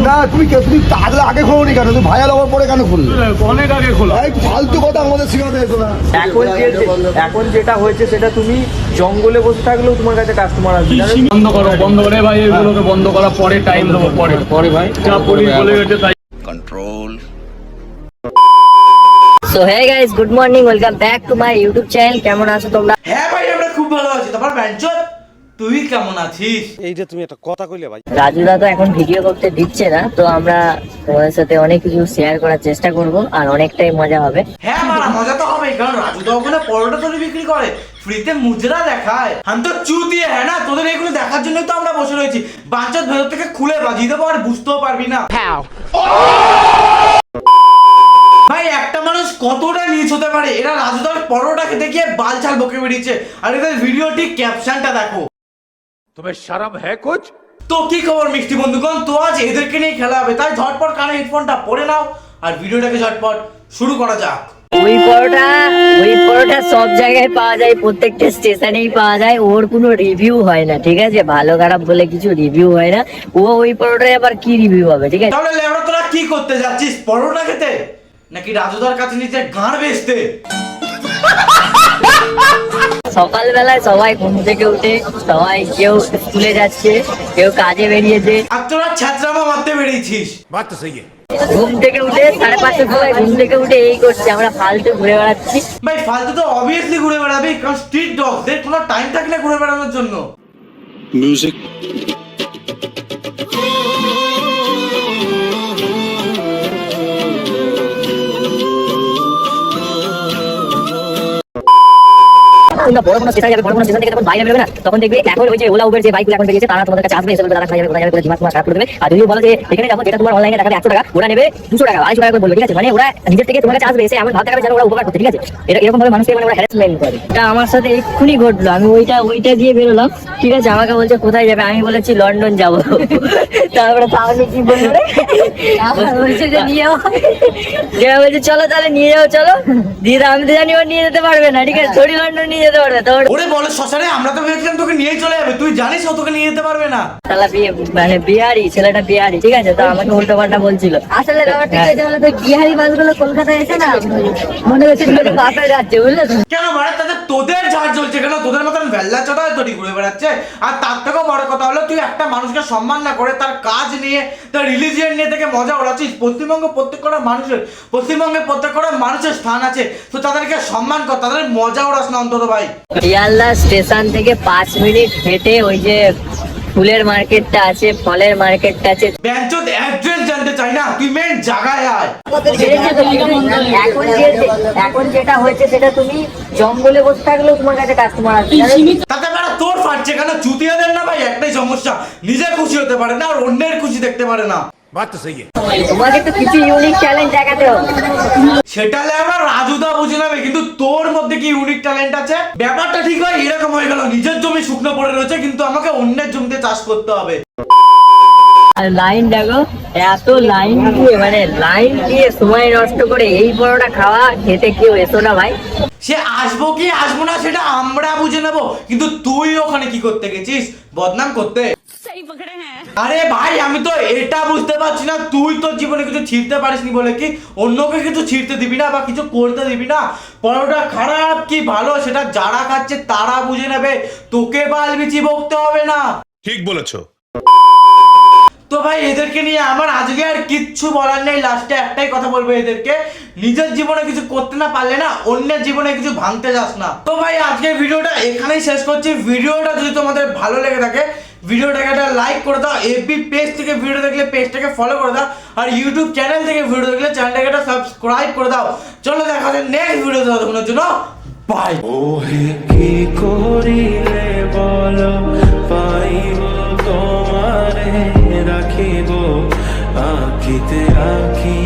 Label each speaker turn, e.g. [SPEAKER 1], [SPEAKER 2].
[SPEAKER 1] না তুমি তাহলে আগে খোলোনি কেন? তুমি ভাইয়া লবার পরে কেন খুললে?
[SPEAKER 2] অনেক আগে খোলা।
[SPEAKER 1] এই ফালতু কথা আমাদের শিখাতে এসো না।
[SPEAKER 3] এখন যেটা হয়েছে সেটা তুমি জঙ্গলে বসে থাকলেও তোমার কাছে কাস্টমার আসবে।
[SPEAKER 2] বন্ধ করে ভাই, এগুলোকে বন্ধ করা পরে টাইম দেবো পরে ভাই যা পুলিশ বলে গেছে তাই।
[SPEAKER 1] Control.
[SPEAKER 4] So hey guys, good morning, welcome back to my YouTube channel. কেমন আছো তোমরা?
[SPEAKER 5] হ্যাঁ ভাই, আমরা খুব ভালো আছি। তোমার ব্যাঞ্চত তুই কেমন আছিস?
[SPEAKER 6] এই যে তুমি একটা কথা কইলে ভাই।
[SPEAKER 4] রাজুদা তো এখন ভিডিও করতে দিচ্ছে না, তো আমরা তোমাদের সাথে অনেক কিছু শেয়ার করার চেষ্টা করব আর অনেকটাই মজা হবে।
[SPEAKER 5] হ্যাঁ মারা, মজা তো হবে, কারণ রাজু তো ওখানে পরোটা তৈরি বিক্রি করে, ফ্রিতে মুজরা দেখায়। আমি তো চু দিয়ে হ্যাঁ না, তোদের এগুলো দেখার জন্যই তো আমরা বসে রয়েছি। বাঞ্চত ভেতর থেকে খুলে বাজিয়ে দেবো আর বুঝতেও পারবি না। ভাই একটা মানুষ কতটা নিচ হতে পারে? এরা রাজুদার পরোটা খেতে গিয়ে বালছাল বকে বেরিয়েছে, আর এদের ভিডিওটি ক্যাপশনটা দেখো।
[SPEAKER 6] তুমি শরম হ্যায় কুছ?
[SPEAKER 5] তো কি খবর মিষ্টি বন্ধুগণ? তো আজ এদেরকে নিয়ে খেলা হবে, তাই ঝটপট কানে হেডফোনটা পরে নাও আর ভিডিওটাকে ঝটপট শুরু করা যাক।
[SPEAKER 4] ওই পরোটা সব জায়গায় পাওয়া যায়, প্রত্যেকটা স্টেশনেই পাওয়া যায়। ওর কোনো রিভিউ হয় না, ঠিক আছে? ভালো খারাপ বলে কিছু রিভিউ হয় না। ওই পরোটায় আবার কি রিভিউ হবে, ঠিক আছে?
[SPEAKER 5] তাহলে লেবড়া তোরা কি করতে যাচ্ছিস? পরোটা খেতে নাকি রাজুদার কাছে নিচে গাঁড় বেচতে?
[SPEAKER 4] সকালবেলায় সবাই ঘুম থেকে উঠে সবাই কেউ স্কুলে যাচ্ছে, কেউ কাজে বেরিয়েছে।
[SPEAKER 5] আর তোরা ছ্যাঁচড়ামা মারতে বেরিয়েছিস।
[SPEAKER 6] বাত তো সহি
[SPEAKER 4] ঘুম থেকে উঠে 5:30 সময় ঘুম থেকে উঠে এই করছে, আমরা ফালতু ঘুরে বেড়াচ্ছি।
[SPEAKER 5] ভাই ফালতু তো অবভিয়াসলি ঘুরে বেড়াবি, কারণ স্ট্রিট ডগদের কোনো টাইম থাকে না ঘুরে বেড়ানোর জন্য।
[SPEAKER 1] মিউজিক।
[SPEAKER 4] তোমরা বড় কোনো স্টেশনে যাবে, বড় কোনো স্টেশন থেকে তখন বাইরে বেরোবে না, তখন দেখবে এখন ওই যে ওলা উবের যে বাইকগুলো এখন বেরিয়েছে, তারা তোমাদের কাছে আসবে, এসে বলবে দাদা খাই যাবে, করে দিমাগ তোমার খারাপ করে দেবে। আর যদি বলো যে এখানে যাবো, যেটা তোমার অনলাইনে দেখাবে 100 টাকা, ওরা নেবে 200 টাকা 250 টাকা করে বলবে, ঠিক আছে? মানে ওরা নিজের থেকে তোমার কাছে আসবে, এসে এমন ভাবতে হবে যেন ওরা উপকার করছে, ঠিক আছে? এরকম ভাবে মানুষকে মানে ওরা হ্যারাসমেন্ট করে। এটা আমার সাথে এক্ষুনি ঘটলো। আমি ওইটা দিয়ে বেরোলাম, ঠিক আছে? আমাকে বলছে কোথায় যাবে, আমি বলেছি লন্ডন যাবো। তারপরে তাহলে কি বলবে, বলছে যে নিয়ে যাও, বলছে চলো তাহলে নিয়ে যাও, চলো। দিদা আমি তো জানি ও নিয়ে যেতে পারবে না, ঠিক আছে? থোড়ি লন্ডন নিয়ে যেতে পারবে তো?
[SPEAKER 5] ওরে বলে শশারে, আমরা তো ভেবেছিলাম তোকে নিয়ে চলে যাবে, তুই জানিস ও তোকে নিয়ে যেতে পারবে না।
[SPEAKER 4] শালা মানে বিহারি, ছেলেটা বিহারি, ঠিক আছে? তো আমাকে উল্টো পাল্টা বলছিল। আসলে ব্যাপারটা কি হয়েছে বলো তো, বিহারি বাসগুলো কলকাতায় এসে না মনে হচ্ছে বাপে যাচ্ছে, বুঝলে তো?
[SPEAKER 5] কেন মানে তোদের ঝাড় জ্বলছে কেন? তোদের মতন ভেল্লা চোদায় তোরই ঘুরে বেড়াচ্ছে। আর তার থেকেও বড় কথা হলো, তুই একটা মানুষকে সম্মান না করে তার কাজ নিয়ে, তার রিলিজিয়ন নিয়ে থেকে মজা ওড়াচ্ছিস। পশ্চিমবঙ্গে প্রত্যেকটা মানুষের স্থান আছে, তো তাদেরকে সম্মান কর, তাদের মজা ওড়াস না অন্তত ভাই।
[SPEAKER 4] শিয়ালদা স্টেশন থেকে 5 মিনিট হেঁটে ওই যে ফুলের মার্কেটটা আছে, ফলের মার্কেটটা আছে।
[SPEAKER 5] ব্যাঞ্চোদ অ্যাড্রেস জানতে চাই না, তুই মেন জায়গায় আয়।
[SPEAKER 4] এখন যেটা হয়েছে সেটা তুমি জঙ্গলে বসে থাকলেও তোমার কাছে কাস্টমার আসবে।
[SPEAKER 5] তাতে বেড়া তোর ফাটছে কেন? চুতিয়াদের না ভাই একটাই সমস্যা, নিজে খুশি হতে পারে না আর অন্যের খুশি দেখতে পারে না।
[SPEAKER 6] বাত তো সহি
[SPEAKER 4] তোমাকে তো কিছু ইউনিক ট্যালেন্ট দেখাতে হবে।
[SPEAKER 5] সেটা আমরা রাজুদা বুঝে নেবে, কিন্তু তোর মধ্যে কি ইউনিক ট্যালেন্ট আছে? ব্যাপারটা ঠিক হয় এরকম হয়ে গেল, নিজের জমি শুকনো পড়ে রয়েছে কিন্তু আমাকে অন্যের জমিতে চাষ করতে হবে।
[SPEAKER 4] আর লাইন দেখো, এত লাইন দিয়ে সময় নষ্ট করে এই বড়টা খাওয়া খেতে কেউ এসো না ভাই।
[SPEAKER 5] সে আসবো কি আসবো না সেটা আমরা বুঝে নেবো, কিন্তু তুই ওখানে কি করতে গেছিস? বদনাম করতে। আরে ভাই আমি তো এটা বুঝতে পারছি না, তুই তোর জীবনে কিছু ছিঁড়তে পারিসনি বলে কি অন্যকে কিছু ছিঁড়তে দিবি না বা কিছু করতে দিবি না? পরোটা খারাপ কি ভালো সেটা যারা খাচ্ছে তারা বুঝে নেবে, তোকে বাল বিচি বকতে হবে না।
[SPEAKER 6] ঠিক বলেছো।
[SPEAKER 5] তো ভাই এদেরকে নিয়ে আমার আজকে আর কিচ্ছু বলার নেই, লাস্টে একটাই কথা বলবো এদেরকে, নিজের জীবনে কিছু করতে না পারলে না অন্যের জীবনে কিছু ভাঙতে যাস না। তো ভাই আজকের ভিডিওটা এখানেই শেষ করছি। ভিডিওটা যদি তোমাদের ভালো লেগে থাকে ভিডিওটাকে একটা লাইক করে দাও, এফবি পেজ থেকে ভিডিও দেখলে পেজটাকে ফলো করে দাও, আর ইউটিউব চ্যানেল থেকে ভিডিও দেখলে চ্যানেলটাকে একটা সাবস্ক্রাইব করে দাও। চলো দেখা হচ্ছে নেক্সট ভিডিও ততক্ষণের জন্য বাই।
[SPEAKER 7] ওহে কি করিলে বলো পাইব তোমারে রাখিব আঁকিতে আঁকি